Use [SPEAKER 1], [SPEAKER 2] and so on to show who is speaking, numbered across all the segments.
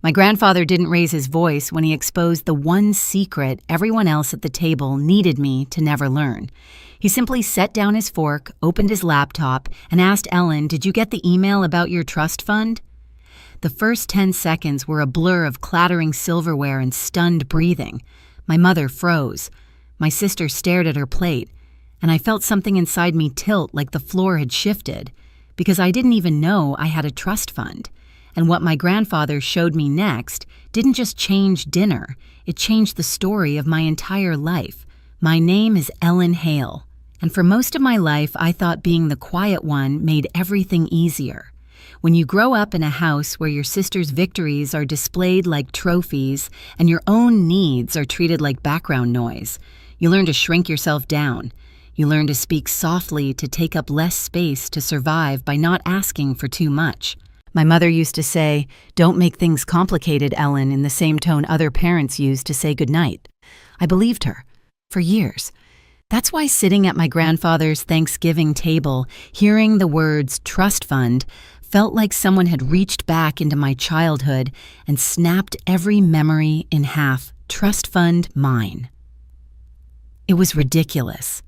[SPEAKER 1] My grandfather didn't raise his voice when he exposed the one secret everyone else at the table needed me to never learn. He simply set down his fork, opened his laptop, and asked Ellen, "Did you get the email about your trust fund?" The first 10 seconds were a blur of clattering silverware and stunned breathing. My mother froze. My sister stared at her plate, and I felt something inside me tilt like the floor had shifted, because I didn't even know I had a trust fund. And what my grandfather showed me next didn't just change dinner, it changed the story of my entire life. My name is Ellen Hale, and for most of my life I thought being the quiet one made everything easier. When you grow up in a house where your sister's victories are displayed like trophies and your own needs are treated like background noise, you learn to shrink yourself down. You learn to speak softly to take up less space to survive by not asking for too much. My mother used to say, "Don't make things complicated, Ellen," in the same tone other parents use to say goodnight. I believed her, for years. That's why sitting at my grandfather's Thanksgiving table, hearing the words trust fund, felt like someone had reached back into my childhood and snapped every memory in half. Trust fund mine. It was ridiculous.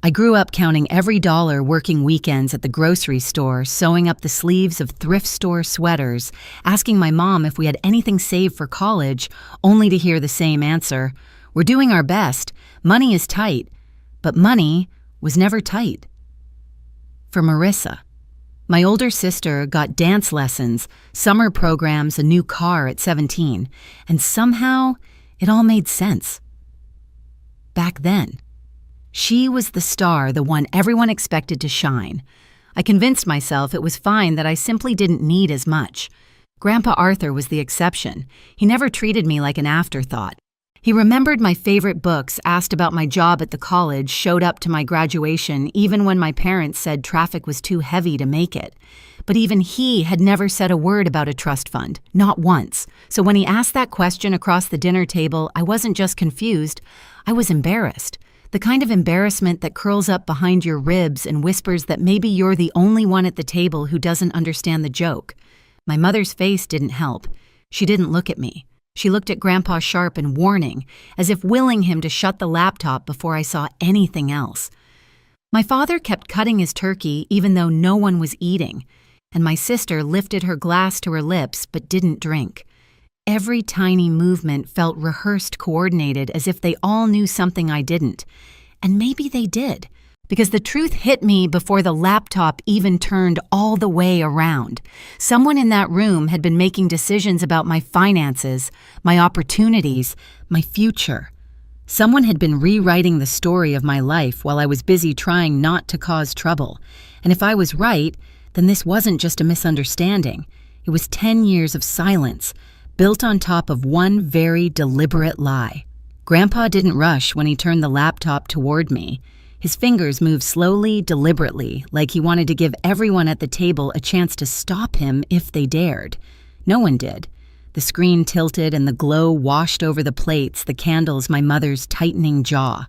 [SPEAKER 1] I grew up counting every dollar working weekends at the grocery store, sewing up the sleeves of thrift store sweaters, asking my mom if we had anything saved for college, only to hear the same answer: "We're doing our best. Money is tight." But money was never tight. For Marissa, my older sister, got dance lessons, summer programs, a new car at 17, and somehow it all made sense. Back then, she was the star, the one everyone expected to shine. I convinced myself it was fine that I simply didn't need as much. Grandpa Arthur was the exception. He never treated me like an afterthought. He remembered my favorite books, asked about my job at the college, showed up to my graduation even when my parents said traffic was too heavy to make it. But even he had never said a word about a trust fund, not once. So when he asked that question across the dinner table, I wasn't just confused, I was embarrassed. The kind of embarrassment that curls up behind your ribs and whispers that maybe you're the only one at the table who doesn't understand the joke. My mother's face didn't help. She didn't look at me. She looked at Grandpa sharp and warning, as if willing him to shut the laptop before I saw anything else. My father kept cutting his turkey even though no one was eating, and my sister lifted her glass to her lips but didn't drink. Every tiny movement felt rehearsed, coordinated, as if they all knew something I didn't. And maybe they did, because the truth hit me before the laptop even turned all the way around. Someone in that room had been making decisions about my finances, my opportunities, my future. Someone had been rewriting the story of my life while I was busy trying not to cause trouble. And if I was right, then this wasn't just a misunderstanding. It was 10 years of silence, built on top of one very deliberate lie. Grandpa didn't rush when he turned the laptop toward me. His fingers moved slowly, deliberately, like he wanted to give everyone at the table a chance to stop him if they dared. No one did. The screen tilted and the glow washed over the plates, the candles, my mother's tightening jaw.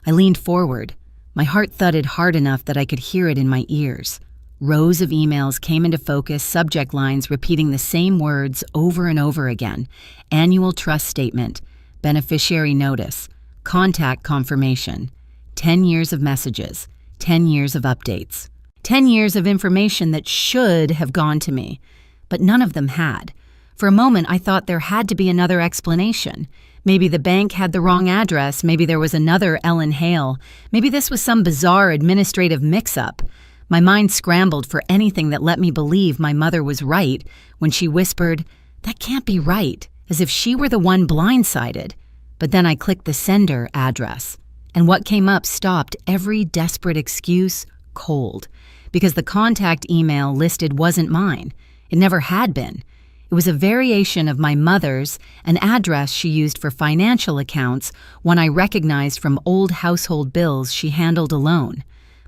[SPEAKER 1] I leaned forward. My heart thudded hard enough that I could hear it in my ears. Rows of emails came into focus, subject lines repeating the same words over and over again. Annual trust statement, beneficiary notice, contact confirmation, 10 years of messages, 10 years of updates, 10 years of information that should have gone to me, but none of them had. For a moment, I thought there had to be another explanation. Maybe the bank had the wrong address, maybe there was another Ellen Hale, maybe this was some bizarre administrative mix-up. My mind scrambled for anything that let me believe my mother was right when she whispered, "That can't be right," as if she were the one blindsided. But then I clicked the sender address, and what came up stopped every desperate excuse cold, because the contact email listed wasn't mine. It never had been. It was a variation of my mother's, an address she used for financial accounts, one I recognized from old household bills she handled alone.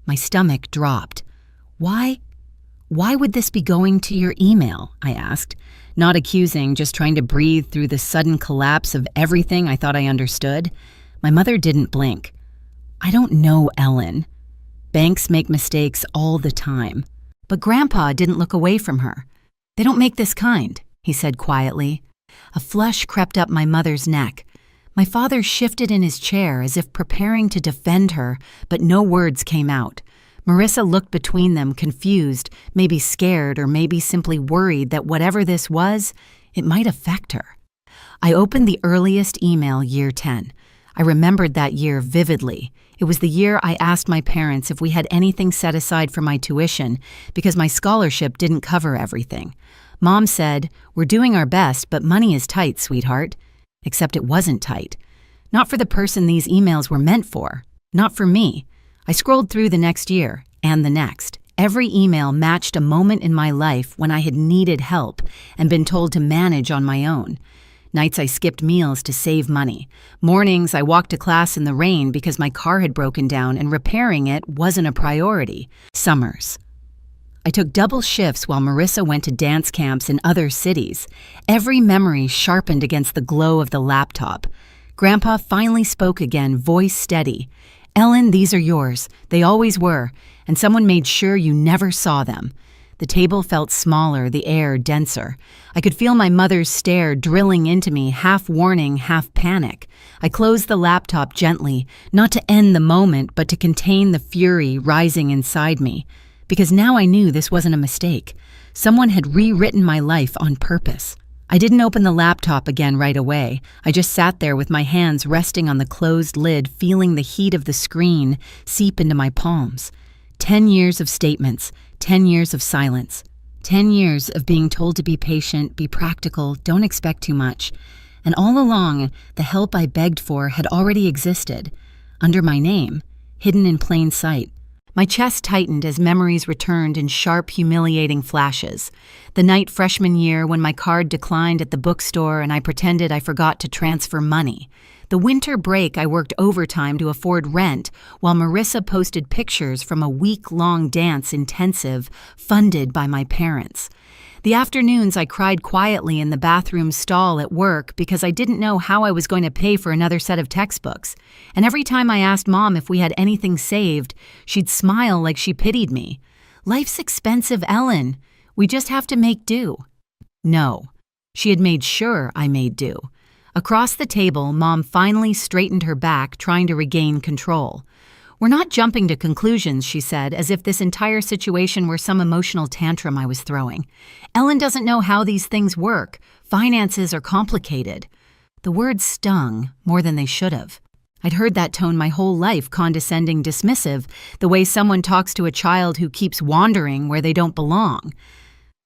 [SPEAKER 1] My stomach dropped. Why would this be going to your email? I asked, not accusing, just trying to breathe through the sudden collapse of everything I thought I understood. My mother didn't blink. "I don't know, Ellen. Banks make mistakes all the time." But Grandpa didn't look away from her. "They don't make this kind," he said quietly. A flush crept up my mother's neck. My father shifted in his chair as if preparing to defend her, but no words came out. Marissa looked between them, confused, maybe scared, or maybe simply worried that whatever this was, it might affect her. I opened the earliest email, year 10. I remembered that year vividly. It was the year I asked my parents if we had anything set aside for my tuition because my scholarship didn't cover everything. Mom said, "We're doing our best, but money is tight, sweetheart." Except it wasn't tight. Not for the person these emails were meant for. Not for me. I scrolled through the next year, and the next. Every email matched a moment in my life when I had needed help and been told to manage on my own. Nights I skipped meals to save money. Mornings I walked to class in the rain because my car had broken down and repairing it wasn't a priority. Summers. I took double shifts while Marissa went to dance camps in other cities. Every memory sharpened against the glow of the laptop. Grandpa finally spoke again, voice steady. "Ellen, these are yours. They always were, and someone made sure you never saw them." The table felt smaller, the air denser. I could feel my mother's stare drilling into me, half warning, half panic. I closed the laptop gently, not to end the moment, but to contain the fury rising inside me. Because now I knew this wasn't a mistake. Someone had rewritten my life on purpose. I didn't open the laptop again right away. I just sat there with my hands resting on the closed lid, feeling the heat of the screen seep into my palms. 10 years of statements, 10 years of silence, 10 years of being told to be patient, be practical, don't expect too much. And all along, the help I begged for had already existed, under my name, hidden in plain sight. My chest tightened as memories returned in sharp, humiliating flashes. The night freshman year when my card declined at the bookstore and I pretended I forgot to transfer money. The winter break I worked overtime to afford rent while Marissa posted pictures from a week-long dance intensive funded by my parents. The afternoons I cried quietly in the bathroom stall at work because I didn't know how I was going to pay for another set of textbooks. And every time I asked Mom if we had anything saved, she'd smile like she pitied me. "Life's expensive, Ellen. We just have to make do." No. She had made sure I made do. Across the table, Mom finally straightened her back, trying to regain control. "We're not jumping to conclusions," she said, as if this entire situation were some emotional tantrum I was throwing. "Ellen doesn't know how these things work. Finances are complicated." The words stung more than they should have. I'd heard that tone my whole life, condescending, dismissive, the way someone talks to a child who keeps wandering where they don't belong.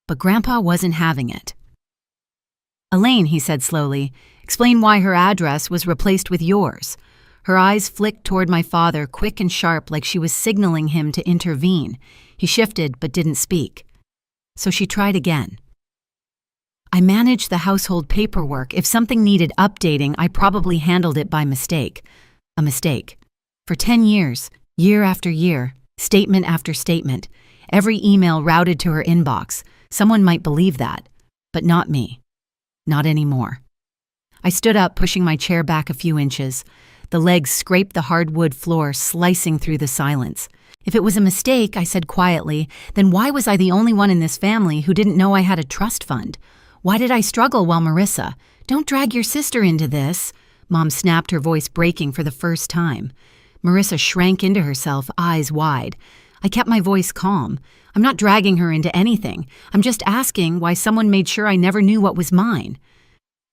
[SPEAKER 1] But Grandpa wasn't having it. "Elaine," he said slowly, "explain why her address was replaced with yours." Her eyes flicked toward my father, quick and sharp, like she was signaling him to intervene. He shifted but didn't speak. So she tried again. "I managed the household paperwork. If something needed updating, I probably handled it by mistake. A mistake. For 10 years, year after year, statement after statement, every email routed to her inbox. Someone might believe that, but not me. Not anymore." I stood up, pushing my chair back a few inches. The legs scraped the hardwood floor, slicing through the silence. "If it was a mistake," I said quietly, "then why was I the only one in this family who didn't know I had a trust fund? Why did I struggle while Marissa—" "Don't drag your sister into this," Mom snapped, her voice breaking for the first time. Marissa shrank into herself, eyes wide. I kept my voice calm. "I'm not dragging her into anything. I'm just asking why someone made sure I never knew what was mine."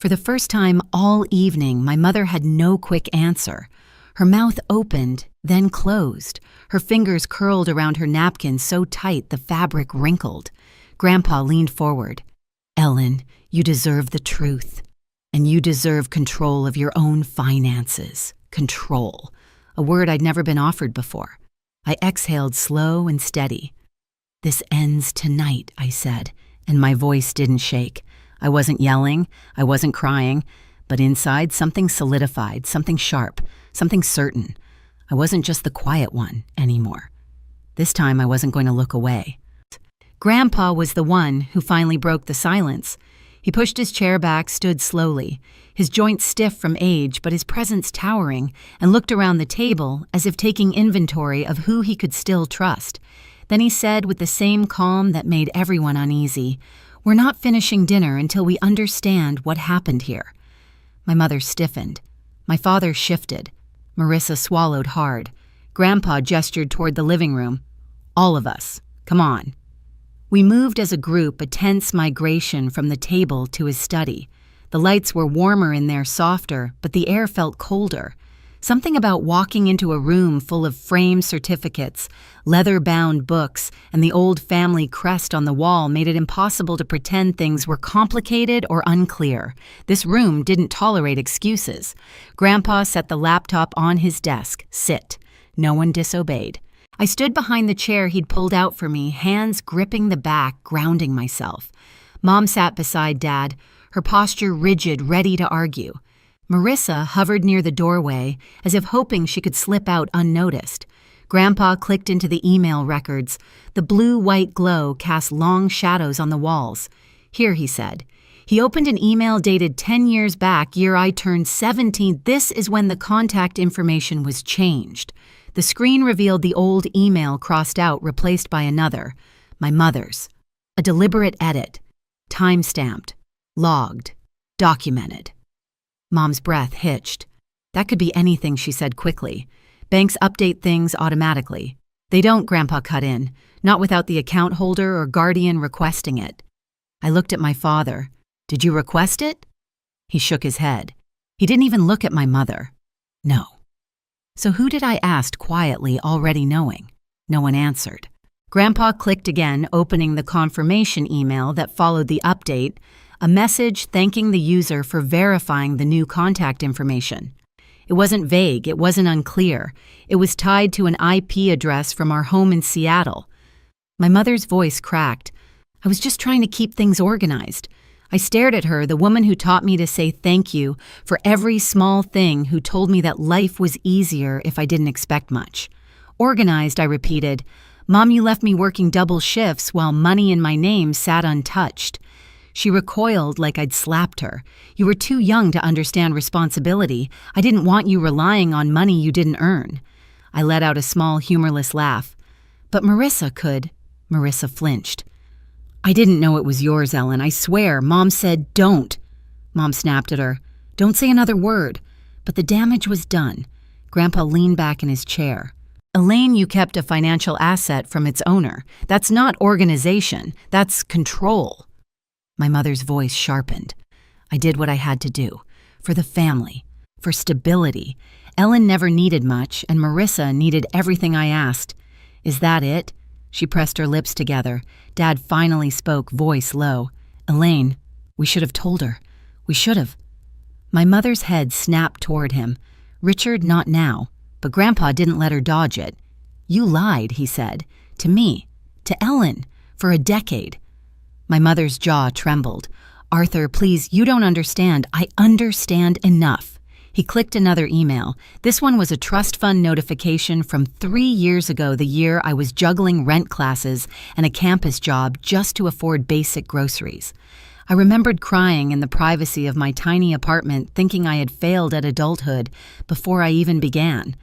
[SPEAKER 1] For the first time all evening, my mother had no quick answer. Her mouth opened, then closed. Her fingers curled around her napkin so tight the fabric wrinkled. Grandpa leaned forward. "Ellen, you deserve the truth. And you deserve control of your own finances. Control. A word I'd never been offered before. I exhaled slow and steady. "This ends tonight," I said, and my voice didn't shake. I wasn't yelling, I wasn't crying, but inside something solidified, something sharp, something certain. I wasn't just the quiet one anymore. This time I wasn't going to look away. Grandpa was the one who finally broke the silence. He pushed his chair back, stood slowly, his joints stiff from age, but his presence towering, and looked around the table as if taking inventory of who he could still trust. Then he said with the same calm that made everyone uneasy, We're not finishing dinner until we understand what happened here. My mother stiffened. My father shifted. Marissa swallowed hard. Grandpa gestured toward the living room. All of us. Come on. We moved as a group, a tense migration from the table to his study. The lights were warmer in there, softer, but the air felt colder. Something about walking into a room full of framed certificates, leather-bound books, and the old family crest on the wall made it impossible to pretend things were complicated or unclear. This room didn't tolerate excuses. Grandpa set the laptop on his desk. Sit. No one disobeyed. I stood behind the chair he'd pulled out for me, hands gripping the back, grounding myself. Mom sat beside Dad, her posture rigid, ready to argue. Marissa hovered near the doorway, as if hoping she could slip out unnoticed. Grandpa clicked into the email records. The blue-white glow cast long shadows on the walls. Here, he said. He opened an email dated 10 years back, year I turned 17. This is when the contact information was changed. The screen revealed the old email crossed out, replaced by another. My mother's. A deliberate edit. Time-stamped. Logged. Documented. Mom's breath hitched. That could be anything, she said quickly. Banks update things automatically. They don't, Grandpa cut in. Not without the account holder or guardian requesting it. I looked at my father. Did you request it? He shook his head. He didn't even look at my mother. No. So who did I ask quietly, already knowing? No one answered. Grandpa clicked again, opening the confirmation email that followed the update, a message thanking the user for verifying the new contact information. It wasn't vague, it wasn't unclear. It was tied to an IP address from our home in Seattle. My mother's voice cracked. I was just trying to keep things organized. I stared at her, the woman who taught me to say thank you for every small thing, who told me that life was easier if I didn't expect much. Organized, I repeated. Mom, you left me working double shifts while money in my name sat untouched. She recoiled like I'd slapped her. You were too young to understand responsibility. I didn't want you relying on money you didn't earn. I let out a small, humorless laugh. But Marissa could. Marissa flinched. I didn't know it was yours, Ellen. I swear. Mom said, don't. Mom snapped at her. Don't say another word. But the damage was done. Grandpa leaned back in his chair. Elaine, you kept a financial asset from its owner. That's not organization. That's control. My mother's voice sharpened. I did what I had to do. For the family. For stability. Ellen never needed much, and Marissa needed everything I asked. Is that it? She pressed her lips together. Dad finally spoke, voice low. Elaine, we should have told her. We should have. My mother's head snapped toward him. Richard, not now. But Grandpa didn't let her dodge it. You lied, he said. To me. To Ellen. For a decade. My mother's jaw trembled. Arthur, please, you don't understand. I understand enough. He clicked another email. This one was a trust fund notification from 3 years ago, the year I was juggling rent classes and a campus job just to afford basic groceries. I remembered crying in the privacy of my tiny apartment, thinking I had failed at adulthood before I even began.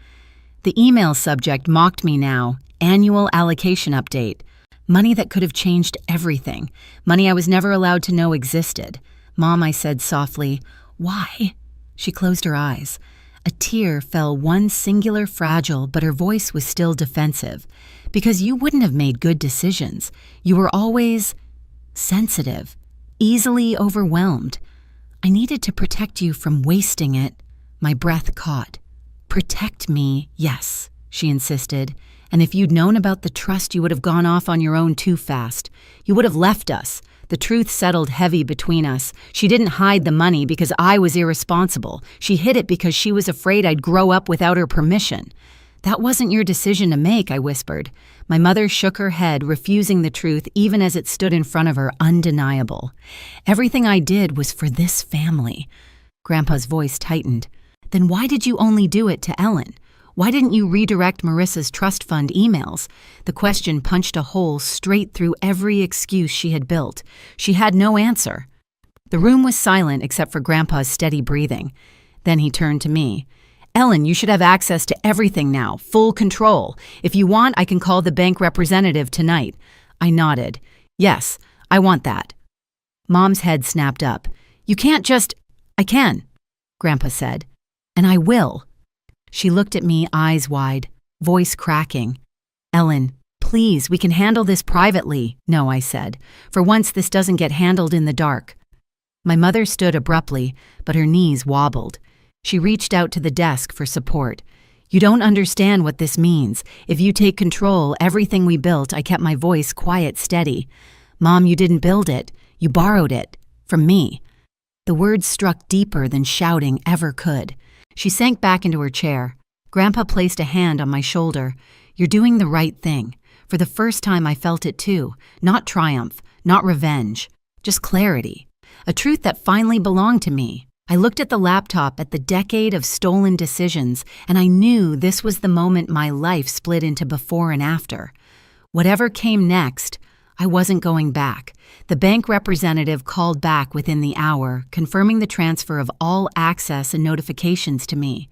[SPEAKER 1] The email subject mocked me now. Annual allocation update. Money that could have changed everything. Money I was never allowed to know existed. Mom, I said softly, why? She closed her eyes. A tear fell, one singular fragile, but her voice was still defensive. Because you wouldn't have made good decisions. You were always sensitive, easily overwhelmed. I needed to protect you from wasting it. My breath caught. Protect me, yes, she insisted. And if you'd known about the trust, you would have gone off on your own too fast. You would have left us. The truth settled heavy between us. She didn't hide the money because I was irresponsible. She hid it because she was afraid I'd grow up without her permission. That wasn't your decision to make, I whispered. My mother shook her head, refusing the truth even as it stood in front of her, undeniable. Everything I did was for this family. Grandpa's voice tightened. Then why did you only do it to Ellen? Why didn't you redirect Marissa's trust fund emails? The question punched a hole straight through every excuse she had built. She had no answer. The room was silent except for Grandpa's steady breathing. Then he turned to me. Ellen, you should have access to everything now, full control. If you want, I can call the bank representative tonight. I nodded. Yes, I want that. Mom's head snapped up. "You can't just—" "I can," Grandpa said. "And I will." She looked at me, eyes wide, voice cracking. "Ellen, please, we can handle this privately." "No," I said. "For once, this doesn't get handled in the dark." My mother stood abruptly, but her knees wobbled. She reached out to the desk for support. "You don't understand what this means. If you take control, everything we built," I kept my voice quiet, steady. "Mom, you didn't build it. You borrowed it. From me." The words struck deeper than shouting ever could. She sank back into her chair. Grandpa placed a hand on my shoulder. "You're doing the right thing." For the first time I felt it too. Not triumph, not revenge, just clarity. A truth that finally belonged to me. I looked at the laptop, at the decade of stolen decisions, and I knew this was the moment my life split into before and after. Whatever came next, I wasn't going back. The bank representative called back within the hour, confirming the transfer of all access and notifications to me.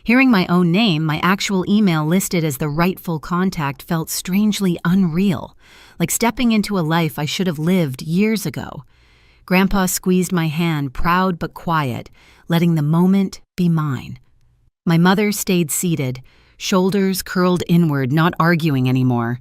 [SPEAKER 1] Hearing my own name, my actual email listed as the rightful contact, felt strangely unreal, like stepping into a life I should have lived years ago. Grandpa squeezed my hand, proud but quiet, letting the moment be mine. My mother stayed seated, shoulders curled inward, not arguing anymore.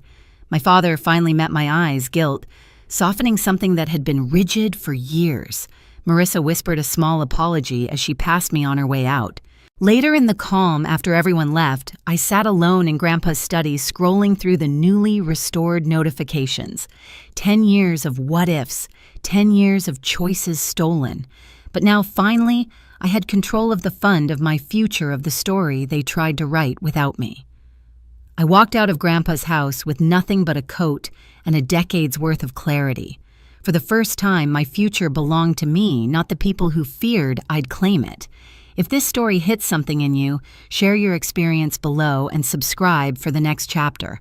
[SPEAKER 1] My father finally met my eyes, guilt, softening something that had been rigid for years. Marissa whispered a small apology as she passed me on her way out. Later in the calm, after everyone left, I sat alone in Grandpa's study scrolling through the newly restored notifications. 10 years of what-ifs, 10 years of choices stolen. But now, finally, I had control of the fund of my future, of the story they tried to write without me. I walked out of Grandpa's house with nothing but a coat and a decade's worth of clarity. For the first time, my future belonged to me, not the people who feared I'd claim it. If this story hits something in you, share your experience below and subscribe for the next chapter.